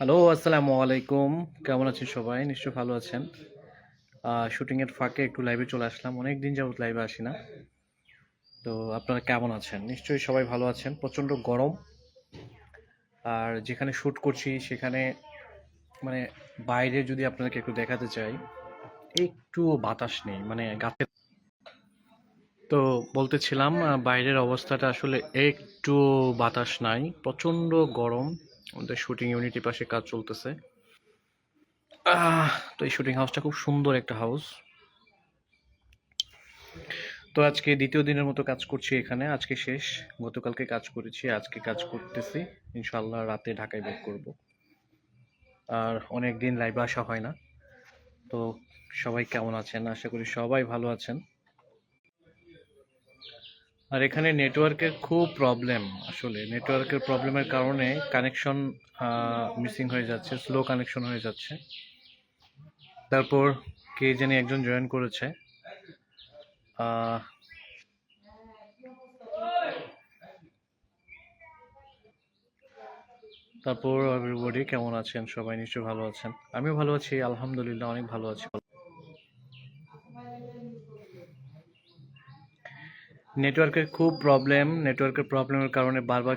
Hello, আসসালামু আলাইকুম। কেমন আছেন সবাই? নিশ্চয়ই ভালো আছেন। শুটিং এর ফাঁকে একটু লাইভে চলে আসলাম। অনেকদিন যাবত লাইভে আসি না। তো আপনারা কেমন আছেন? নিশ্চয়ই সবাই ভালো আছেন। প্রচণ্ড গরম। আর যেখানে শুট করছি সেখানে মানে বাইরে যদি আপনাদেরকে একটু দেখাতে চাই, একটুও বাতাস নেই। মানে গাছের তো বলতেছিলাম বাইরের অবস্থাটা আসলে একটু বাতাস নাই। প্রচণ্ড গরম। আমাদের শুটিং ইউনিটির পাশে কাজ চলতেছে। তো এই শুটিং হাউসটা খুব সুন্দর একটা হাউস। তো আজকে দ্বিতীয় দিনের মতো কাজ করছি এখানে। আজকে শেষ। গতকালকে কাজ করেছি, আজকে কাজ করতেছি। ইনশাআল্লাহ রাতে ঢাকায় ব্যাক করব। আর অনেক দিন লাইভে আসা হয় না। তো সবাই কেমন আছেন? আশা করি সবাই ভালো আছেন। আর এখানে নেটওয়ার্কের খুব প্রবলেম। আসলে নেটওয়ার্কের প্রবলেমের কারণে কানেকশন মিসিং হয়ে যাচ্ছে, স্লো কানেকশন হয়ে যাচ্ছে। তারপর কে জানি একজন জয়েন করেছে। আহ, তারপর এভরিবডি কেমন আছেন? সবাই নিশ্চয়ই ভালো আছেন। আমিও ভালো আছি, আলহামদুলিল্লাহ অনেক ভালো আছি। নেটওয়ার্কের খুব প্রবলেম। নেটওয়ার্কের প্রবলেমের কারণে বারবার